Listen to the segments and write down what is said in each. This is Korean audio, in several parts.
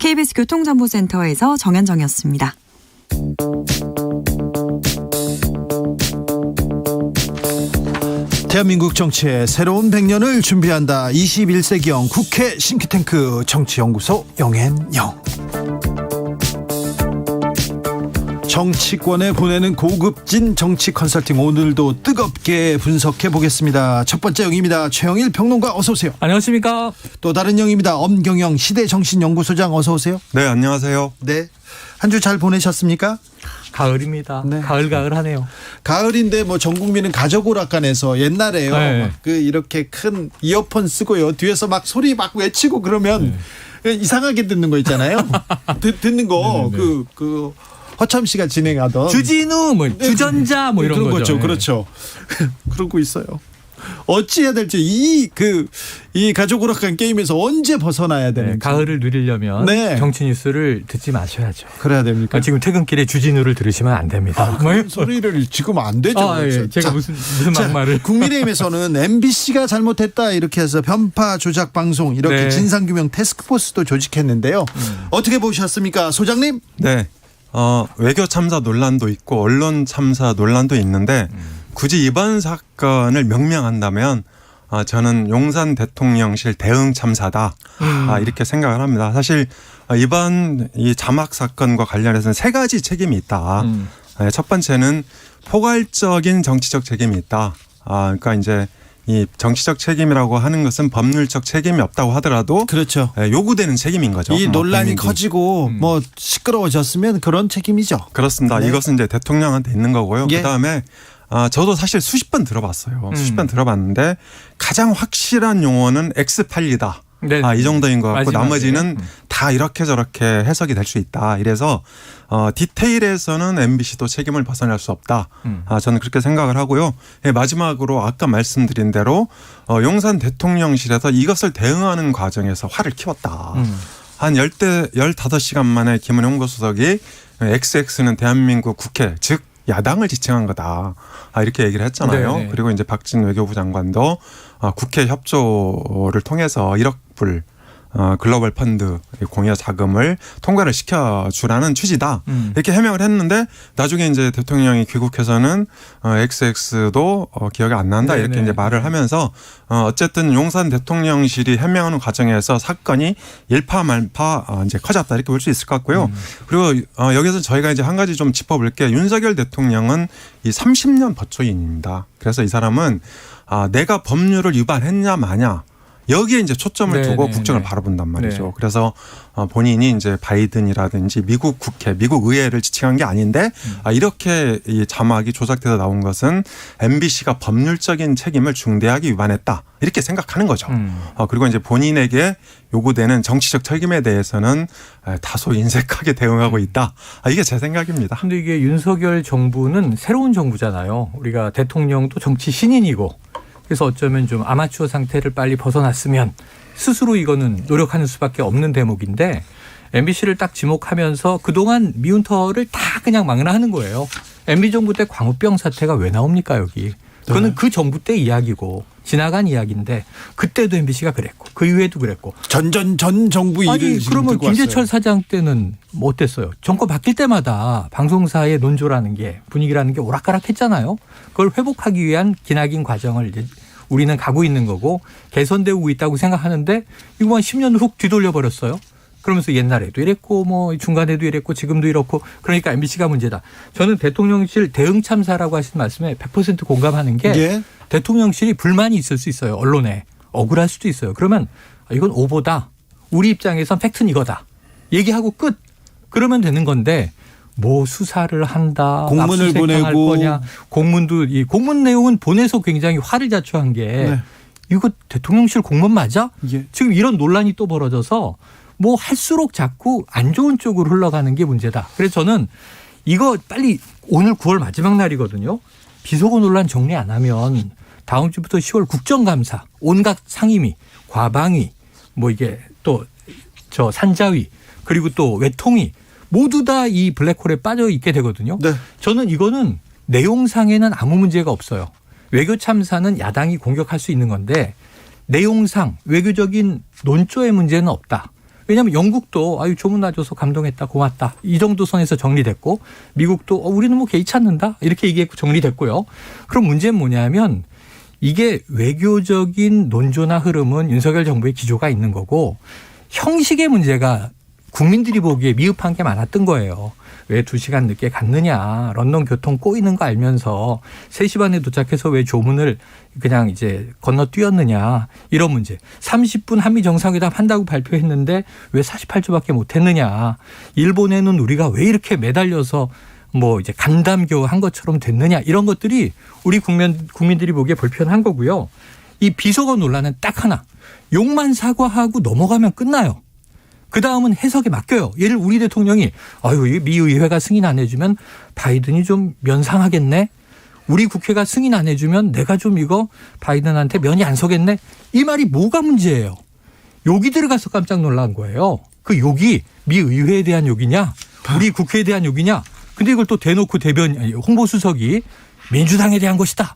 KBS 교통정보센터에서 정현정이었습니다. 대한민국 정치의 새로운 100년을 준비한다. 21세기형 국회 싱크탱크 정치연구소 영앤영. 정치권에 보내는 고급진 정치 컨설팅, 오늘도 뜨겁게 분석해 보겠습니다. 첫 번째 영입니다. 최영일 평론가, 어서 오세요. 안녕하십니까. 또 다른 영입니다. 엄경영 시대정신연구소장, 어서 오세요. 네, 안녕하세요. 네, 한 주 잘 보내셨습니까? 가을입니다. 네. 가을가을하네요. 가을인데 뭐 전 국민은 가족 오락관에서 옛날에요. 네. 그 이렇게 큰 이어폰 쓰고요. 뒤에서 막 소리 막 외치고 그러면 이상하게 듣는 거 있잖아요. 듣는 거 그 허참 씨가 진행하던 주진우, 뭐 주전자, 뭐 이런 그런 거죠. 그렇죠. 그러고 있어요. 어찌 해야 될지 이 가족 오락관 게임에서 언제 벗어나야 되는지. 가을을 누리려면 정치 뉴스를 듣지 마셔야죠. 그래야 됩니까? 지금 퇴근길에 주진우를 들으시면 안 됩니다. 그 소리를 지금 안 되죠. 제가 자, 무슨 막말을. 국민의힘에서는 MBC가 잘못했다 이렇게 해서 편파 조작 방송 이렇게 진상규명 태스크포스도 조직했는데요. 어떻게 보셨습니까, 소장님? 네, 외교 참사 논란도 있고 언론 참사 논란도 있는데 굳이 이번 사건을 명명한다면 저는 용산 대통령실 대응 참사다 이렇게 생각을 합니다. 사실 이번 이 자막 사건과 관련해서는 세 가지 책임이 있다. 첫 번째는 포괄적인 정치적 책임이 있다. 그러니까 이제 이 정치적 책임이라고 하는 것은 법률적 책임이 없다고 하더라도 그렇죠. 요구되는 책임인 거죠. 이 논란이 커지고 뭐 시끄러워졌으면 그런 책임이죠. 그렇습니다. 네. 이것은 이제 대통령한테 있는 거고요. 예. 그다음에 저도 사실 수십 번 들어봤어요. 수십 번 들어봤는데 가장 확실한 용어는 엑스판리다. 이 정도인 것 같고 마지막에. 나머지는 다 이렇게 저렇게 해석이 될 수 있다. 이래서 디테일에서는 MBC도 책임을 벗어날 수 없다. 저는 그렇게 생각을 하고요. 마지막으로 아까 말씀드린 대로 용산 대통령실에서 이것을 대응하는 과정에서 화를 키웠다. 한 15시간 만에 김은혜 홍보수석이 XX는 대한민국 국회 즉 야당을 지칭한 거다. 이렇게 얘기를 했잖아요. 네네. 그리고 이제 박진 외교부 장관도 국회 협조를 통해서 1억 불 글로벌 펀드 공여 자금을 통과를 시켜주라는 취지다. 이렇게 해명을 했는데 나중에 이제 대통령이 귀국해서는 XX도 기억이 안 난다. 이렇게 이제 말을 하면서 어쨌든 용산 대통령실이 해명하는 과정에서 사건이 일파만파 이제 커졌다. 이렇게 볼 수 있을 것 같고요. 그리고 여기서 저희가 이제 한 가지 좀 짚어볼 게 윤석열 대통령은 이 30년 법조인입니다. 그래서 이 사람은 내가 법률을 위반했냐 마냐 여기에 이제 초점을 두고 국정을 바라본단 말이죠. 그래서 본인이 이제 바이든이라든지 미국 국회, 미국 의회를 지칭한 게 아닌데 이렇게 이 자막이 조작돼서 나온 것은 MBC가 법률적인 책임을 중대하게 위반했다. 이렇게 생각하는 거죠. 그리고 이제 본인에게 요구되는 정치적 책임에 대해서는 다소 인색하게 대응하고 있다. 이게 제 생각입니다. 근데 이게 윤석열 정부는 새로운 정부잖아요. 우리가 대통령도 정치 신인이고 그래서 어쩌면 좀 아마추어 상태를 빨리 벗어났으면 스스로 이거는 노력하는 수밖에 없는 대목인데 MBC를 딱 지목하면서 그동안 미운 털을 다 그냥 망라하는 거예요. MB 정부 때 광우병 사태가 왜 나옵니까 여기. 그거는 그 정부 때 이야기고 지나간 이야기인데 그때도 MBC가 그랬고 그 이후에도 그랬고. 전 정부 일을 그러면 들고 김재철 왔어요. 사장 때는 뭐 어땠어요? 정권 바뀔 때마다 방송사의 논조라는 게 분위기라는 게 오락가락했잖아요. 그걸 회복하기 위한 기나긴 과정을 이제 우리는 가고 있는 거고 개선되고 있다고 생각하는데 이거 한 10년 훅 뒤돌려 버렸어요. 그러면서 옛날에도 이랬고 뭐 중간에도 이랬고 지금도 이렇고 그러니까 MBC가 문제다. 저는 대통령실 대응 참사라고 하신 말씀에 100% 공감하는 게 대통령실이 불만이 있을 수 있어요. 언론에. 억울할 수도 있어요. 그러면 이건 오보다. 우리 입장에선 팩트는 이거다. 얘기하고 끝. 그러면 되는 건데 뭐 수사를 한다. 공문을 보내고. 거냐. 공문도 이 공문 내용은 보내서 굉장히 화를 자초한 게 이거 대통령실 공문 맞아? 지금 이런 논란이 또 벌어져서 뭐 할수록 자꾸 안 좋은 쪽으로 흘러가는 게 문제다. 그래서 저는 이거 빨리 오늘 9월 마지막 날이거든요. 비속어 논란 정리 안 하면 다음 주부터 10월 국정감사, 온갖 상임위, 과방위, 뭐 이게 또 저 산자위 그리고 또 외통위 모두 다 이 블랙홀에 빠져 있게 되거든요. 저는 이거는 내용상에는 아무 문제가 없어요. 외교 참사는 야당이 공격할 수 있는 건데 내용상 외교적인 논조의 문제는 없다. 왜냐하면 영국도 아유 조문 놔줘서 감동했다 고맙다 이 정도 선에서 정리됐고 미국도 우리는 뭐 개의치 않는다 이렇게 얘기했고 정리됐고요. 그럼 문제는 뭐냐면 이게 외교적인 논조나 흐름은 윤석열 정부의 기조가 있는 거고 형식의 문제가 국민들이 보기에 미흡한 게 많았던 거예요. 왜 2시간 늦게 갔느냐. 런던 교통 꼬이는 거 알면서 3시 반에 도착해서 왜 조문을 그냥 이제 건너뛰었느냐. 이런 문제. 30분 한미 정상회담 한다고 발표했는데 왜 48초밖에 못했느냐. 일본에는 우리가 왜 이렇게 매달려서 뭐 이제 간담교 한 것처럼 됐느냐. 이런 것들이 우리 국민들이 보기에 불편한 거고요. 이 비속어 논란은 딱 하나. 욕만 사과하고 넘어가면 끝나요. 그다음은 해석에 맡겨요. 예를 우리 대통령이 아유 미 의회가 승인 안 해주면 바이든이 좀 면상하겠네. 우리 국회가 승인 안 해주면 내가 좀 이거 바이든한테 면이 안 서겠네. 이 말이 뭐가 문제예요. 욕이 들어가서 깜짝 놀란 거예요. 그 욕이 미 의회에 대한 욕이냐 우리 국회에 대한 욕이냐. 근데 이걸 또 대놓고 홍보수석이 민주당에 대한 것이다.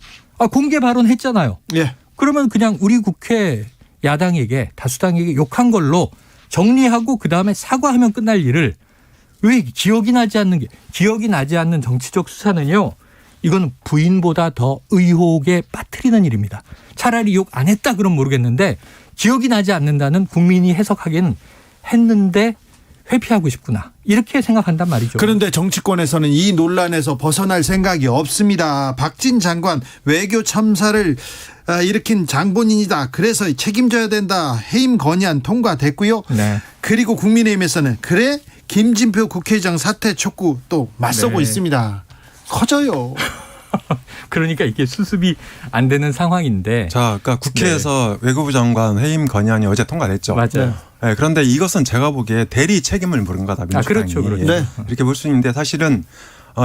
공개 발언했잖아요. 예. 그러면 그냥 우리 국회 야당에게 다수당에게 욕한 걸로 정리하고 그다음에 사과하면 끝날 일을 왜 기억이 나지 않는 정치적 수사는요. 이건 부인보다 더 의혹에 빠뜨리는 일입니다. 차라리 욕 안 했다 그럼 모르겠는데 기억이 나지 않는다는 국민이 해석하기엔 했는데 회피하고 싶구나. 이렇게 생각한단 말이죠. 그런데 정치권에서는 이 논란에서 벗어날 생각이 없습니다. 박진 장관 외교 참사를 일으킨 장본인이다. 그래서 책임져야 된다. 해임 건의안 통과됐고요. 네. 그리고 국민의힘에서는 그래 김진표 국회의장 사퇴 촉구 또 맞서고 네. 있습니다. 커져요. 그러니까 이게 수습이 안 되는 상황인데. 자, 그러니까 국회에서 외교부 장관 해임 건의안이 어제 통과됐죠. 맞아요. 네, 그런데 이것은 제가 보기에 대리 책임을 물은 거다. 민주당이. 그렇죠. 네. 이렇게 볼 수 있는데 사실은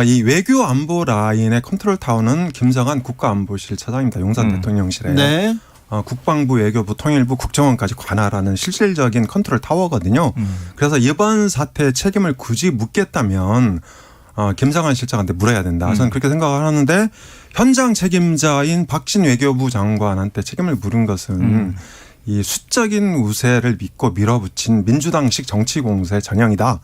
이 외교 안보 라인의 컨트롤 타워는 김성한 국가안보실 차장입니다. 용산 대통령실에. 네. 국방부, 외교부, 통일부, 국정원까지 관할하는 실질적인 컨트롤 타워거든요. 그래서 이번 사태의 책임을 굳이 묻겠다면 김성한 실장한테 물어야 된다. 저는 그렇게 생각을 하는데 현장 책임자인 박진 외교부 장관한테 책임을 물은 것은 이 수적인 우세를 믿고 밀어붙인 민주당식 정치 공세 전형이다.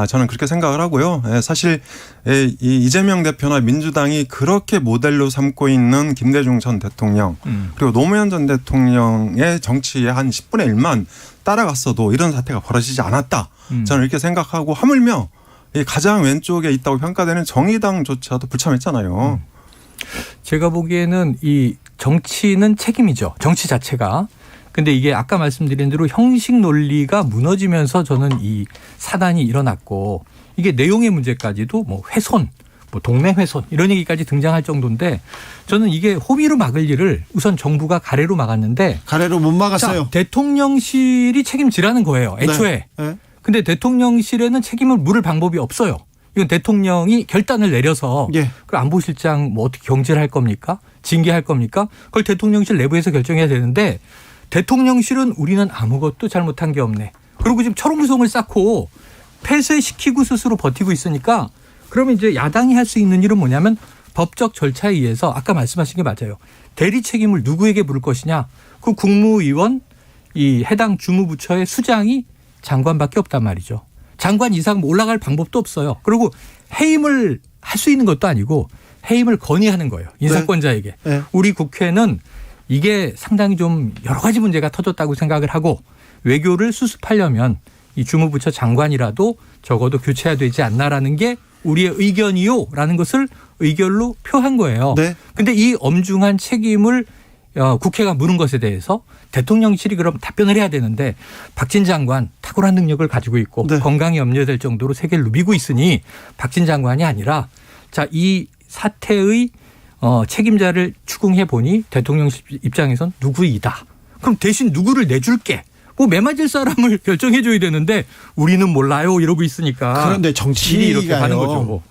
저는 그렇게 생각을 하고요. 사실 이 이재명 대표나 민주당이 그렇게 모델로 삼고 있는 김대중 전 대통령 그리고 노무현 전 대통령의 정치의 한 10분의 1만 따라갔어도 이런 사태가 벌어지지 않았다. 저는 이렇게 생각하고 하물며 가장 왼쪽에 있다고 평가되는 정의당조차도 불참했잖아요. 제가 보기에는 이 정치는 책임이죠. 정치 자체가. 근데 이게 아까 말씀드린 대로 형식 논리가 무너지면서 저는 이 사단이 일어났고 이게 내용의 문제까지도 뭐 훼손, 뭐 동네 훼손 이런 얘기까지 등장할 정도인데 저는 이게 호미로 막을 일을 우선 정부가 가래로 막았는데 가래로 못 막았어요. 자, 대통령실이 책임지라는 거예요. 애초에. 네. 근데 대통령실에는 책임을 물을 방법이 없어요. 이건 대통령이 결단을 내려서 예. 그 안보실장 뭐 어떻게 경질을 할 겁니까? 징계할 겁니까? 그걸 대통령실 내부에서 결정해야 되는데 대통령실은 우리는 아무것도 잘못한 게 없네. 그리고 지금 철옹성을 쌓고 폐쇄시키고 스스로 버티고 있으니까 그러면 이제 야당이 할 수 있는 일은 뭐냐면 법적 절차에 의해서 아까 말씀하신 게 맞아요. 대리 책임을 누구에게 물을 것이냐. 그 국무위원 이 해당 주무부처의 수장이 장관밖에 없단 말이죠. 장관 이상 올라갈 방법도 없어요. 그리고 해임을 할 수 있는 것도 아니고 해임을 건의하는 거예요. 인사권자에게. 네. 우리 국회는 이게 상당히 좀 여러 가지 문제가 터졌다고 생각을 하고 외교를 수습하려면 이 주무부처 장관이라도 적어도 교체해야 되지 않나라는 게 우리의 의견이요라는 것을 의결로 표한 거예요. 그런데 이 엄중한 책임을 국회가 물은 것에 대해서 대통령실이 그럼 답변을 해야 되는데 박진 장관 탁월한 능력을 가지고 있고 네. 건강이 염려될 정도로 세계를 누비고 있으니 박진 장관이 아니라 자, 이 사태의 책임자를 추궁해 보니 대통령실 입장에선 누구이다. 그럼 대신 누구를 내줄게. 뭐 매맞을 사람을 결정해 줘야 되는데 우리는 몰라요 이러고 있으니까. 그런데 질이 이렇게 가는 거죠.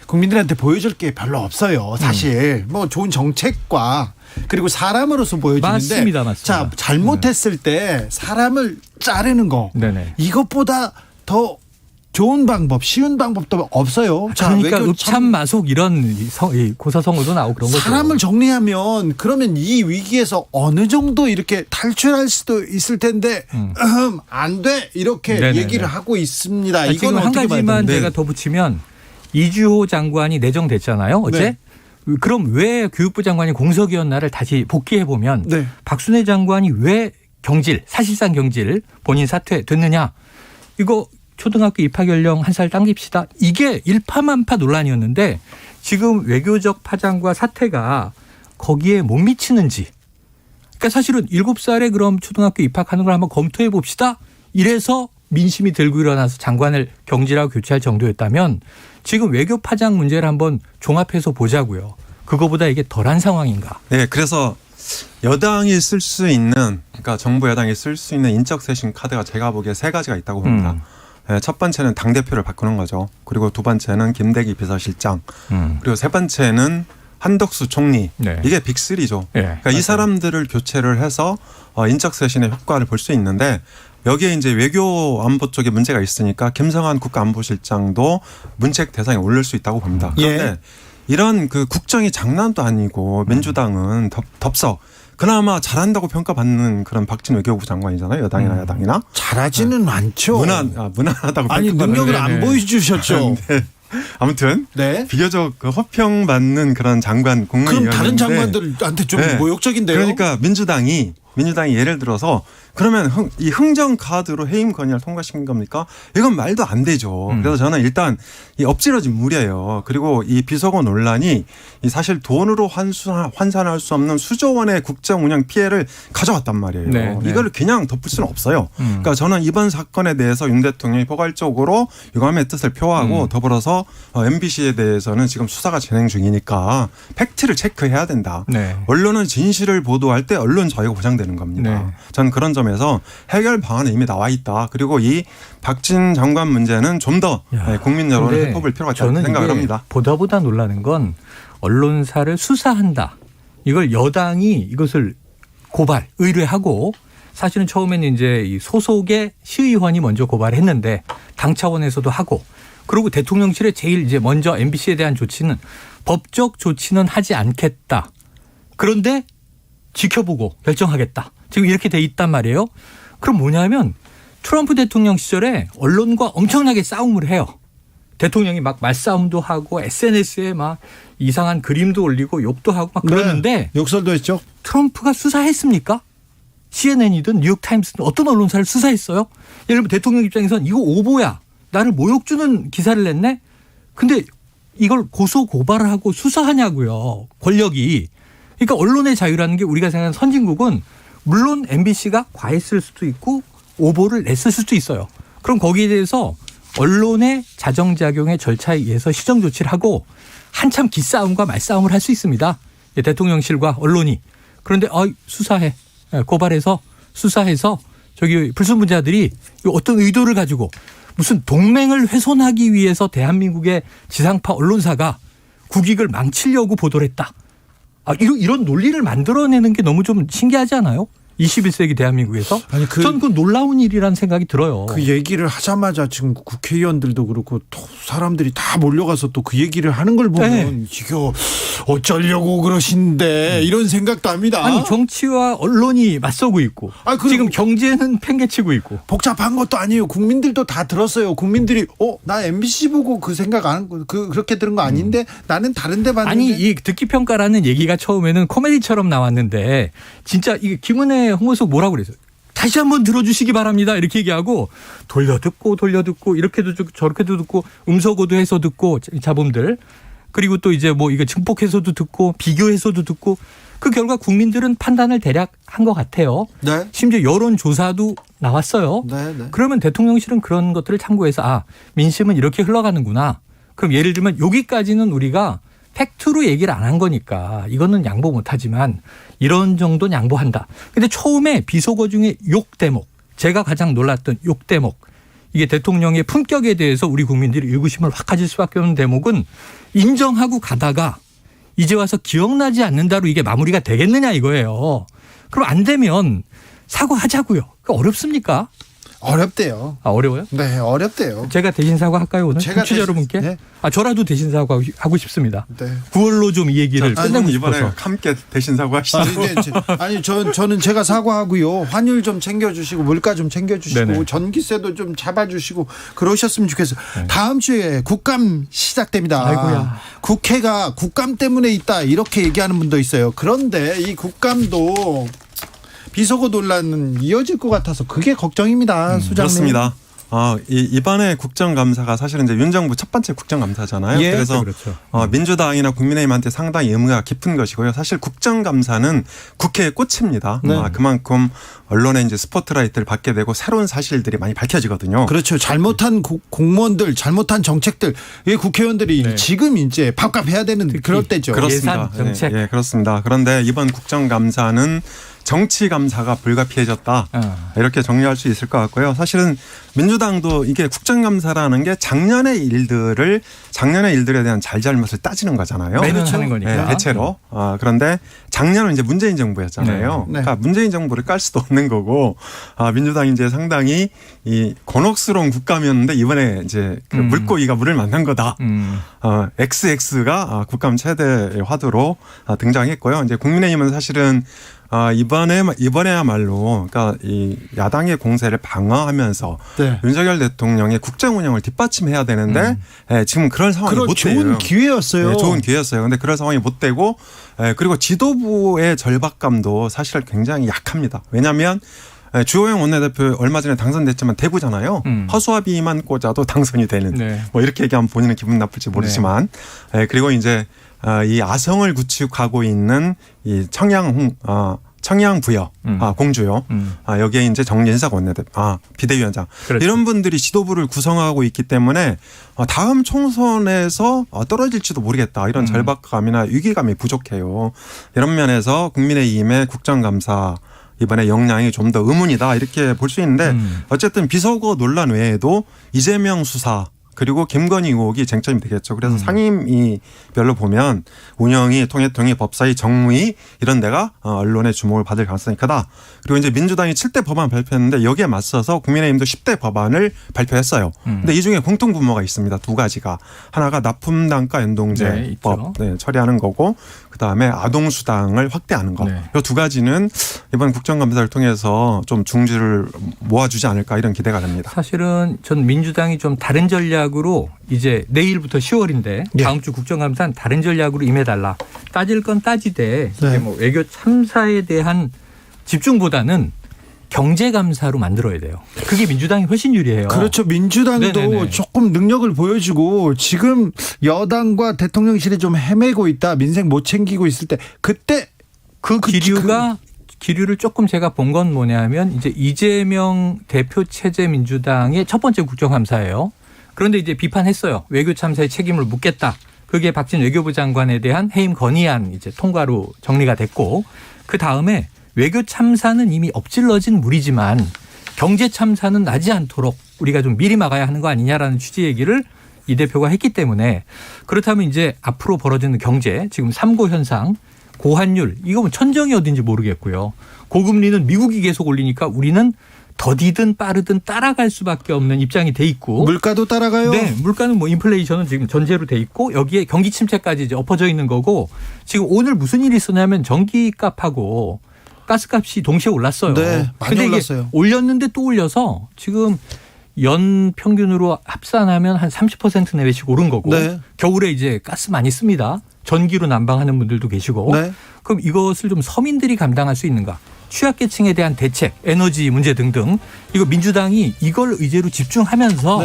국민들한테 보여줄 게 별로 없어요. 사실 뭐 좋은 정책과 그리고 사람으로서 보여주는데 맞습니다. 자 잘못했을 때 사람을 자르는 거 네네. 이것보다 더 좋은 방법, 쉬운 방법도 없어요. 그러니까 외교 읍참마속 이런 고사성어도 나오고 그런 거죠. 사람을 정리하면 그러면 이 위기에서 어느 정도 이렇게 탈출할 수도 있을 텐데 안 돼 이렇게 네네네. 얘기를 하고 있습니다. 이건 지금 한 어떻게 봐야 가지만 되는데? 제가 더 붙이면 이주호 장관이 내정됐잖아요. 어제. 네. 그럼 왜 교육부 장관이 공석이었나를 다시 복귀해 보면 네. 박순애 장관이 왜 사실상 경질 본인 사퇴됐느냐. 이거 초등학교 입학 연령 한 살 당깁시다. 이게 일파만파 논란이었는데 지금 외교적 파장과 사태가 거기에 못 미치는지. 그러니까 사실은 7살에 그럼 초등학교 입학하는 걸 한번 검토해 봅시다. 이래서 민심이 들고 일어나서 장관을 경질하고 교체할 정도였다면 지금 외교 파장 문제를 한번 종합해서 보자고요. 그거보다 이게 덜한 상황인가. 네, 그래서 여당이 쓸 수 있는, 그러니까 정부 여당이 쓸 수 있는 인적 쇄신 카드가 제가 보기에 3가지가 있다고 봅니다. 네, 첫 번째는 당대표를 바꾸는 거죠. 그리고 두 번째는 김대기 비서실장. 그리고 세 번째는 한덕수 총리. 네. 이게 빅3죠. 네, 그러니까 이 사람들을 교체를 해서 인적 쇄신의 효과를 볼 수 있는데 여기에 이제 외교 안보 쪽에 문제가 있으니까 김성한 국가안보실장도 문책 대상에 올릴 수 있다고 봅니다. 그런데 예. 이런 그 국정이 장난도 아니고 민주당은 덥석 그나마 잘한다고 평가받는 그런 박진 외교부 장관이잖아요. 여당이나 야당이나. 잘하지는 않죠. 무난하다고 아니 평가받는 능력을 안 보여주셨죠. 네. 아무튼 네. 비교적 그 허평받는 그런 장관 그럼 공무원이었는데 다른 장관들한테 좀 네. 모욕적인데요. 그러니까 민주당이 예를 들어서 그러면 이 흥정 카드로 해임 건의를 통과시킨 겁니까? 이건 말도 안 되죠. 그래서 저는 일단 이 엎질러진 물이에요. 그리고 이 비속어 논란이 이 사실 돈으로 환산할 수 없는 수조 원의 국정 운영 피해를 가져왔단 말이에요. 네, 네. 이걸 그냥 덮을 수는 없어요. 그러니까 저는 이번 사건에 대해서 윤 대통령이 포괄적으로 유감의 뜻을 표하고 더불어서 MBC에 대해서는 지금 수사가 진행 중이니까 팩트를 체크해야 된다. 네. 언론은 진실을 보도할 때 언론 자유가 보장되는 겁니다. 네. 저는 그런 점에서 해결 방안은 이미 나와 있다. 그리고 이 박진 장관 문제는 좀 더 국민 여론을 해법을 필요가 있다고 생각을 합니다. 보다 놀라는 건 언론사를 수사한다. 이걸 여당이 이것을 의뢰하고 사실은 처음에는 이제 이 소속의 시의원이 먼저 고발했는데 당 차원에서도 하고 그리고 대통령실에 제일 이제 먼저 MBC에 대한 조치는 법적 조치는 하지 않겠다. 그런데 지켜보고 결정하겠다. 지금 이렇게 돼 있단 말이에요. 그럼 뭐냐면 트럼프 대통령 시절에 언론과 엄청나게 싸움을 해요. 대통령이 막 말싸움도 하고 SNS에 막 이상한 그림도 올리고 욕도 하고 막 그러는데 네. 욕설도 했죠. 트럼프가 수사했습니까? CNN이든 뉴욕타임스든 어떤 언론사를 수사했어요? 예를 들면 대통령 입장에서는 이거 오보야. 나를 모욕 주는 기사를 냈네? 근데 이걸 고소 고발을 하고 수사하냐고요. 권력이. 그러니까 언론의 자유라는 게 우리가 생각하는 선진국은 물론 MBC가 과했을 수도 있고 오보를 냈을 수도 있어요. 그럼 거기에 대해서 언론의 자정작용의 절차에 의해서 시정 조치를 하고 한참 기싸움과 말싸움을 할 수 있습니다. 대통령실과 언론이. 그런데 수사해. 고발해서 수사해서 저기 불순분자들이 어떤 의도를 가지고 무슨 동맹을 훼손하기 위해서 대한민국의 지상파 언론사가 국익을 망치려고 보도를 했다. 이런 논리를 만들어내는 게 너무 좀 신기하지 않아요? 21세기 대한민국에서. 아니 전 그 놀라운 일이라는 생각이 들어요. 그 얘기를 하자마자 지금 국회의원들도 그렇고 또 사람들이 다 몰려가서 또 그 얘기를 하는 걸 보면 이거 어쩌려고 그러신데 이런 생각도 합니다. 아니 정치와 언론이 맞서고 있고 지금 경제는 팽개치고 있고 복잡한 것도 아니에요. 국민들도 다 들었어요. 국민들이 나 MBC 보고 그 생각 안 그렇게 들은 거 아닌데 나는 다른 데 봤는데. 아니 이 듣기 평가라는 얘기가 처음에는 코미디처럼 나왔는데 진짜 이게 김은혜 홍보석 뭐라고 그랬어요? 다시 한번 들어주시기 바랍니다. 이렇게 얘기하고 돌려듣고 이렇게도 듣고 저렇게도 듣고 음소거도 듣고 잡음들 그리고 또 이제 뭐 이거 증폭해서도 듣고 비교해서도 듣고 그 결과 국민들은 판단을 대략 한 것 같아요. 네. 심지어 여론조사도 나왔어요. 네. 그러면 대통령실은 그런 것들을 참고해서 민심은 이렇게 흘러가는구나. 그럼 예를 들면 여기까지는 우리가 팩트로 얘기를 안 한 거니까 이거는 양보 못하지만 이런 정도는 양보한다. 근데 처음에 비속어 중에 욕 대목, 제가 가장 놀랐던 욕 대목, 이게 대통령의 품격에 대해서 우리 국민들이 의구심을 확 가질 수밖에 없는 대목은 인정하고 가다가 이제 와서 기억나지 않는다로 이게 마무리가 되겠느냐 이거예요. 그럼 안 되면 사과하자고요. 어렵습니까? 어렵대요. 어려워요? 네, 어렵대요. 제가 대신 사과할까요 오늘? 제가 청취자 여러분께? 네. 저라도 대신 사과하고 싶습니다. 네. 9월로 좀 이 얘기를 끝내고 이번에 싶어서. 함께 대신 사과하시죠. 아니 저는 제가 사과하고요. 환율 좀 챙겨주시고 물가 좀 챙겨주시고 네네. 전기세도 좀 잡아주시고 그러셨으면 좋겠어요. 다음 주에 국감 시작됩니다. 아이고야. 국회가 국감 때문에 있다 이렇게 얘기하는 분도 있어요. 그런데 이 국감도 비속어 논란은 이어질 것 같아서 그게 걱정입니다. 수장님. 그렇습니다. 이번에 국정감사가 사실은 이제 윤 정부 첫 번째 국정감사잖아요. 예. 그래서 그렇죠. 민주당이나 국민의힘한테 상당히 의무가 깊은 것이고요. 사실 국정감사는 국회의 꽃입니다. 네. 그만큼 언론에 이제 스포트라이트를 받게 되고 새로운 사실들이 많이 밝혀지거든요. 그렇죠. 잘못한 공무원들, 잘못한 정책들, 이 국회의원들이 네. 지금 이제 밥값해야 되는 그럴 때죠. 그렇습니다. 예산, 정책. 예, 그렇습니다. 그런데 이번 국정감사는 정치감사가 불가피해졌다. 이렇게 정리할 수 있을 것 같고요. 사실은 민주당도 이게 국정감사라는 게 작년의 일들에 대한 잘잘못을 따지는 거잖아요. 매년 하는 거니까. 네, 대체로. 그런데 작년은 이제 문재인 정부였잖아요. 네. 그러니까 문재인 정부를 깔 수도 없는 거고, 민주당이 이제 상당히 이 곤혹스러운 국감이었는데 이번에 이제 그 물고기가 물을 만난 거다. XX가 국감 최대 화두로 등장했고요. 이제 국민의힘은 사실은 이번에야말로 그러니까 이 야당의 공세를 방어하면서 네. 윤석열 대통령의 국정 운영을 뒷받침해야 되는데 지금 그런 상황이 못 돼요. 좋은 기회였어요. 네, 좋은 기회였어요. 그런데 그런 상황이 못 되고 그리고 지도부의 절박감도 사실 굉장히 약합니다. 왜냐하면 주호영 원내대표 얼마 전에 당선됐지만 대구잖아요. 허수아비만 꽂아도 당선이 되는 네. 뭐 이렇게 얘기하면 본인은 기분 나쁠지 모르지만 그리고 이제 이 아성을 구축하고 있는 이 청양부여 공주요. 여기에 이제 정진석 원내대표, 비대위원장 그렇죠. 이런 분들이 지도부를 구성하고 있기 때문에 다음 총선에서 떨어질지도 모르겠다 이런 절박감이나 위기감이 부족해요. 이런 면에서 국민의힘의 국정감사 이번에 역량이 좀 더 의문이다 이렇게 볼 수 있는데 어쨌든 비속어 논란 외에도 이재명 수사 그리고 김건희 의혹이 쟁점이 되겠죠. 그래서 상임위별로 보면 운영위, 통일통위, 법사위, 정무위 이런 데가 언론의 주목을 받을 가능성이 크다. 그리고 이제 민주당이 7대 법안 발표했는데 여기에 맞서서 국민의힘도 10대 법안을 발표했어요. 근데 이 중에 공통 분모가 있습니다. 두 가지가. 하나가 납품단가 연동제법 처리하는 거고 그다음에 아동수당을 확대하는 거. 이 두 가지는 이번 국정감사를 통해서 좀 중지를 모아주지 않을까 이런 기대가 됩니다. 사실은 전 민주당이 좀 다른 전략으로 이제 내일부터 10월인데 다음 주 국정감사는 다른 전략으로 임해달라. 따질 건 따지되 뭐 외교 참사에 대한 집중보다는 경제감사로 만들어야 돼요. 그게 민주당이 훨씬 유리해요. 그렇죠. 민주당도 네네네. 조금 능력을 보여주고 지금 여당과 대통령실이 좀 헤매고 있다. 민생 못 챙기고 있을 때 그때 기류를 조금 제가 본 건 뭐냐면 이제 이재명 대표 체제 민주당의 첫 번째 국정감사예요. 그런데 이제 비판했어요. 외교 참사의 책임을 묻겠다. 그게 박진 외교부 장관에 대한 해임 건의안 이제 통과로 정리가 됐고 그 다음에 외교 참사는 이미 엎질러진 물이지만 경제 참사는 나지 않도록 우리가 좀 미리 막아야 하는 거 아니냐라는 취지 얘기를 이 대표가 했기 때문에 그렇다면 이제 앞으로 벌어지는 경제 지금 3고 현상 고환율 이거 뭐 천정이 어딘지 모르겠고요. 고금리는 미국이 계속 올리니까 우리는 더디든 빠르든 따라갈 수밖에 없는 입장이 돼 있고 물가도 따라가요. 네, 물가는 뭐 인플레이션은 지금 전제로 돼 있고 여기에 경기 침체까지 이제 엎어져 있는 거고 지금 오늘 무슨 일이 있었냐면 전기값하고 가스값이 동시에 올랐어요. 네, 많이 근데 올랐어요. 이게 올렸는데 또 올려서 지금 연 평균으로 합산하면 한 30% 내외씩 오른 거고 네. 겨울에 이제 가스 많이 씁니다. 전기로 난방하는 분들도 계시고 네. 그럼 이것을 좀 서민들이 감당할 수 있는가? 취약계층에 대한 대책, 에너지 문제 등등 이거 민주당이 이걸 의제로 집중하면서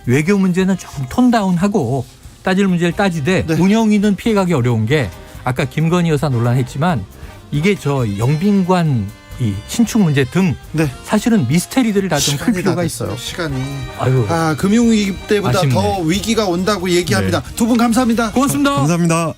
외교 문제는 조금 톤다운하고 따질 문제를 따지되 운영위는 피해가기 어려운 게 아까 김건희 여사 논란했지만 이게 저 영빈관 이 신축 문제 등 사실은 미스테리들을 다 좀 풀 필요가 있어요. 시간이. 아유. 금융위기 때보다 아쉽네. 더 위기가 온다고 얘기합니다. 두 분 감사합니다. 고맙습니다. 감사합니다.